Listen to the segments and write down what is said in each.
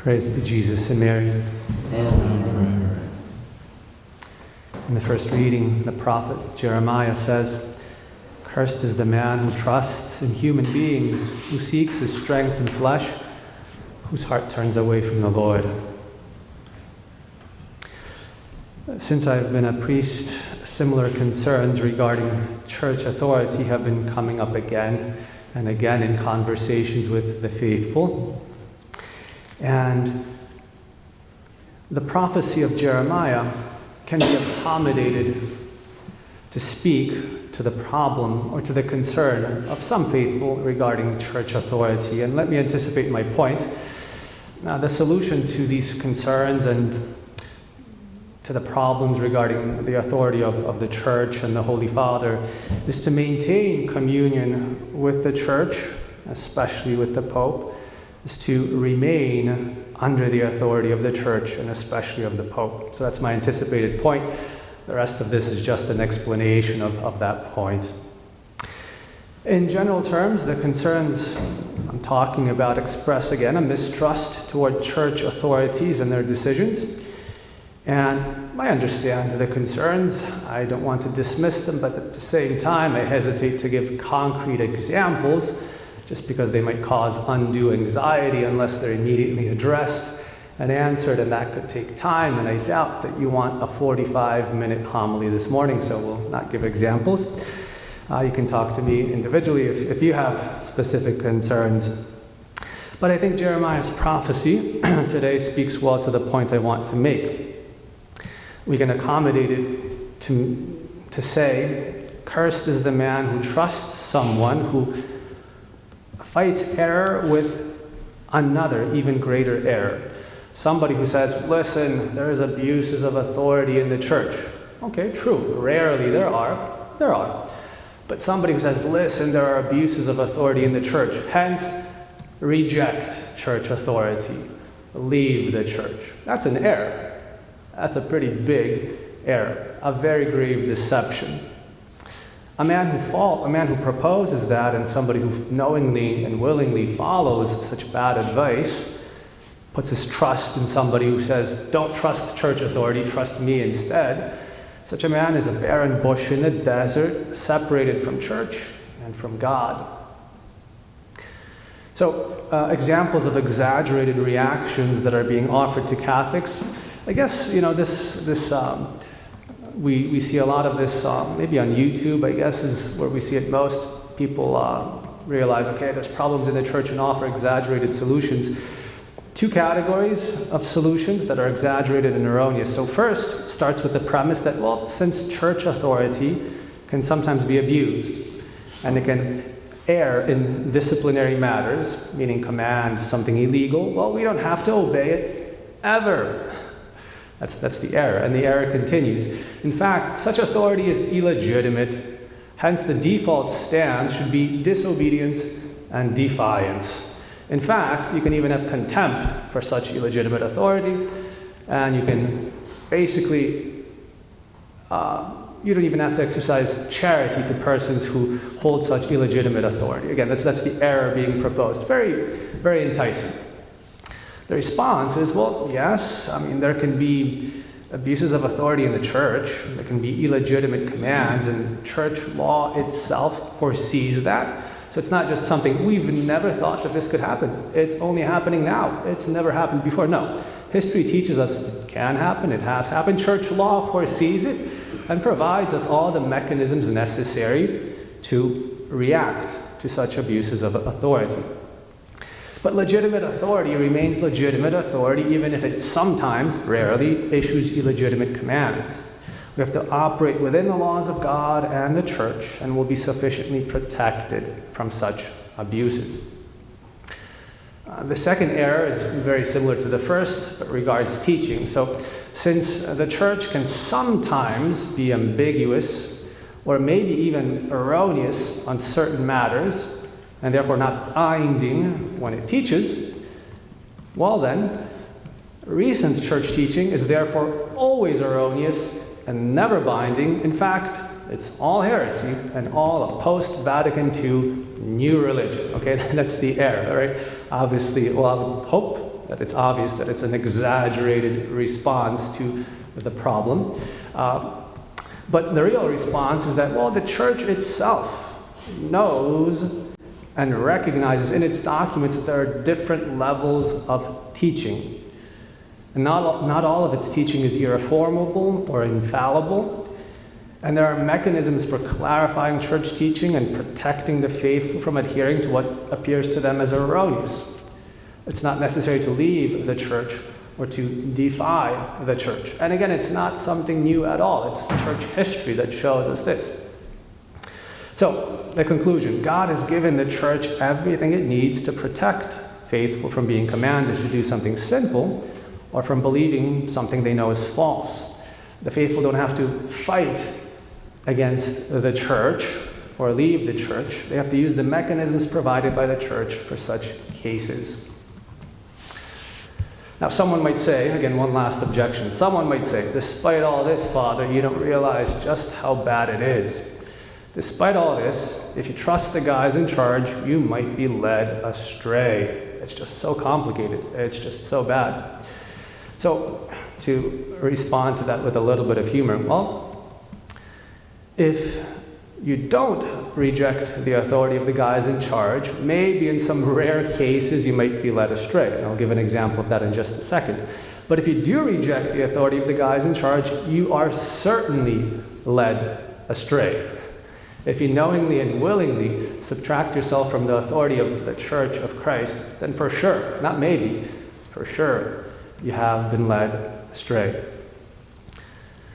Praise be Jesus and Mary. And forever. In the first reading, the prophet Jeremiah says, "Cursed is the man who trusts in human beings, who seeks his strength in flesh, whose heart turns away from the Lord." Since I've been a priest, similar concerns regarding church authority have been coming up again and again in conversations with the faithful. And the prophecy of Jeremiah can be accommodated to speak to the problem or to the concern of some faithful regarding church authority. And let me anticipate my point. The solution to these concerns and to the problems regarding the authority of the church and the Holy Father is to maintain communion with the church, especially with the Pope, is to remain under the authority of the church and especially of the Pope. So that's my anticipated point. The rest of this is just an explanation of that point. In general terms, the concerns I'm talking about express, again, a mistrust toward church authorities and their decisions. And I understand the concerns. I don't want to dismiss them, but at the same time, I hesitate to give concrete examples just because they might cause undue anxiety unless they're immediately addressed and answered, and that could take time, and I doubt that you want a 45-minute homily this morning, so we'll not give examples. You can talk to me individually if you have specific concerns. But I think Jeremiah's prophecy today speaks well to the point I want to make. We can accommodate it to say, "Cursed is the man who trusts someone who fights error with another, even greater error." Somebody who says, "Listen, there's abuses of authority in the church." Okay, true. Rarely there are. But somebody who says, "Listen, there are abuses of authority in the church, hence reject church authority, leave the church." That's an error. That's a pretty big error, a very grave deception. A man who proposes that, and somebody who knowingly and willingly follows such bad advice, puts his trust in somebody who says, "Don't trust church authority, trust me instead." Such a man is a barren bush in the desert, separated from church and from God. So, examples of exaggerated reactions that are being offered to Catholics. I guess, we see a lot of this, maybe on YouTube, I guess, is where we see it most. People realize, okay, there's problems in the church and offer exaggerated solutions. Two categories of solutions that are exaggerated and erroneous. So first starts with the premise that, well, since church authority can sometimes be abused, and it can err in disciplinary matters, meaning command something illegal, well, we don't have to obey it ever. That's the error, and the error continues. In fact, such authority is illegitimate. Hence, the default stance should be disobedience and defiance. In fact, you can even have contempt for such illegitimate authority, and you can basically, you don't even have to exercise charity to persons who hold such illegitimate authority. Again, that's the error being proposed. Very, very enticing. The response is, well, yes, there can be abuses of authority in the church. There can be illegitimate commands, and church law itself foresees that. So it's not just something, we've never thought that this could happen. It's only happening now. It's never happened before. No. History teaches us it can happen. It has happened. Church law foresees it and provides us all the mechanisms necessary to react to such abuses of authority. But legitimate authority remains legitimate authority even if it sometimes, rarely, issues illegitimate commands. We have to operate within the laws of God and the church and will be sufficiently protected from such abuses. The second error is very similar to the first, but regards teaching. So since the church can sometimes be ambiguous or maybe even erroneous on certain matters, and therefore not binding when it teaches, well then, recent church teaching is therefore always erroneous and never binding. In fact, it's all heresy and all a post-Vatican II new religion. Okay, that's the error, right? Obviously, we'll have hope that it's obvious that it's an exaggerated response to the problem. But the real response is that, well, the church itself knows and recognizes in its documents that there are different levels of teaching. And not all of its teaching is irreformable or infallible. And there are mechanisms for clarifying church teaching and protecting the faithful from adhering to what appears to them as erroneous. It's not necessary to leave the church or to defy the church. And again, it's not something new at all. It's church history that shows us this. So, the conclusion: God has given the church everything it needs to protect faithful from being commanded to do something sinful or from believing something they know is false. The faithful don't have to fight against the church or leave the church. They have to use the mechanisms provided by the church for such cases. Now, someone might say, again, one last objection. Someone might say, despite all this, Father, you don't realize just how bad it is. Despite all this, if you trust the guys in charge, you might be led astray. It's just so complicated. It's just so bad. So, to respond to that with a little bit of humor, well, if you don't reject the authority of the guys in charge, maybe in some rare cases you might be led astray. And I'll give an example of that in just a second. But if you do reject the authority of the guys in charge, you are certainly led astray. If you knowingly and willingly subtract yourself from the authority of the Church of Christ, then for sure, not maybe, for sure, you have been led astray.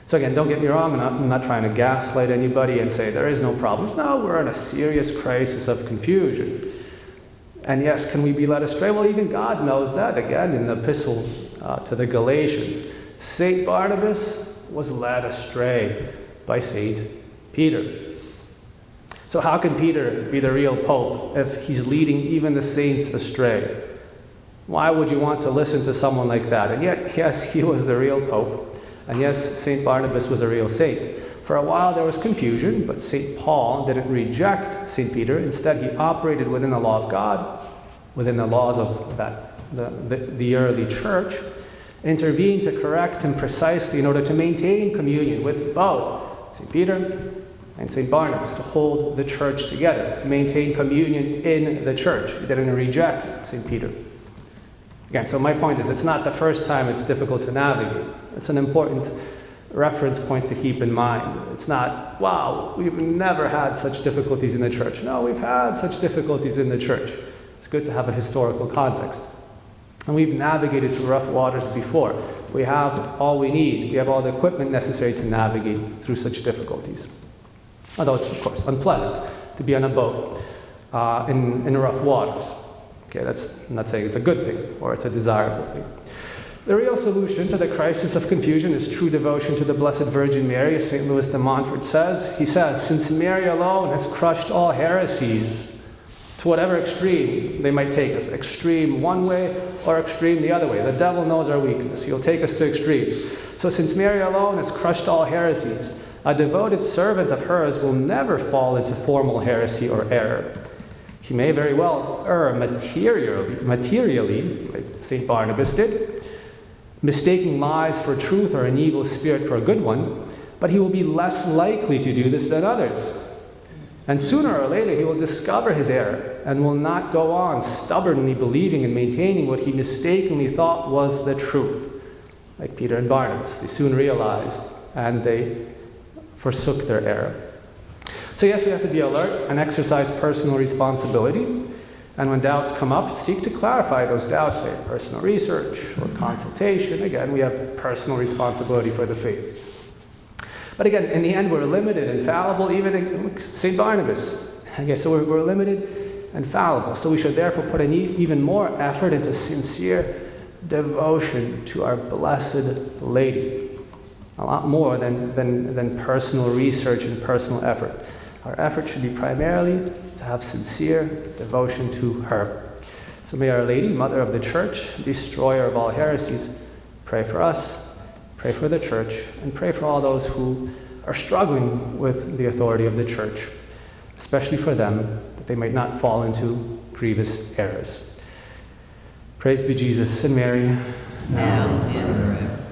So again, don't get me wrong, I'm not trying to gaslight anybody and say there is no problems. No, we're in a serious crisis of confusion. And yes, can we be led astray? Well, even God knows that. Again, in the epistle to the Galatians, St. Barnabas was led astray by St. Peter. So how can Peter be the real pope if he's leading even the saints astray? Why would you want to listen to someone like that? And yet, yes, he was the real pope. And yes, St. Barnabas was a real saint. For a while there was confusion, but St. Paul didn't reject St. Peter. Instead, he operated within the law of God, within the laws of the early church, intervened to correct him precisely in order to maintain communion with both St. Peter and St. Barnabas, to hold the church together, to maintain communion in the church. He didn't reject St. Peter. Again, so my point is, it's not the first time it's difficult to navigate. It's an important reference point to keep in mind. It's not, wow, we've never had such difficulties in the church. No, we've had such difficulties in the church. It's good to have a historical context. And we've navigated through rough waters before. We have all we need. We have all the equipment necessary to navigate through such difficulties. Although it's, of course, unpleasant to be on a boat in rough waters. Okay, I'm not saying it's a good thing or it's a desirable thing. The real solution to the crisis of confusion is true devotion to the Blessed Virgin Mary, as St. Louis de Montfort says. He says, since Mary alone has crushed all heresies, to whatever extreme they might take us, extreme one way or extreme the other way. The devil knows our weakness. He'll take us to extremes. So since Mary alone has crushed all heresies, a devoted servant of hers will never fall into formal heresy or error. He may very well err materially, like St. Barnabas did, mistaking lies for truth or an evil spirit for a good one, but he will be less likely to do this than others. And sooner or later he will discover his error and will not go on stubbornly believing and maintaining what he mistakenly thought was the truth. Like Peter and Barnabas, they soon realized and they forsook their error. So yes, we have to be alert and exercise personal responsibility. And when doubts come up, seek to clarify those doubts by personal research or consultation. Again, we have personal responsibility for the faith. But again, in the end, we're limited and fallible, even in St. Barnabas. Okay, so we're limited and fallible. So we should therefore put even more effort into sincere devotion to our Blessed Lady. A lot more than personal research and personal effort. Our effort should be primarily to have sincere devotion to her. So may Our Lady, Mother of the Church, destroyer of all heresies, pray for us, pray for the Church, and pray for all those who are struggling with the authority of the Church, especially for them, that they might not fall into grievous errors. Praise be Jesus and Mary. now and forever.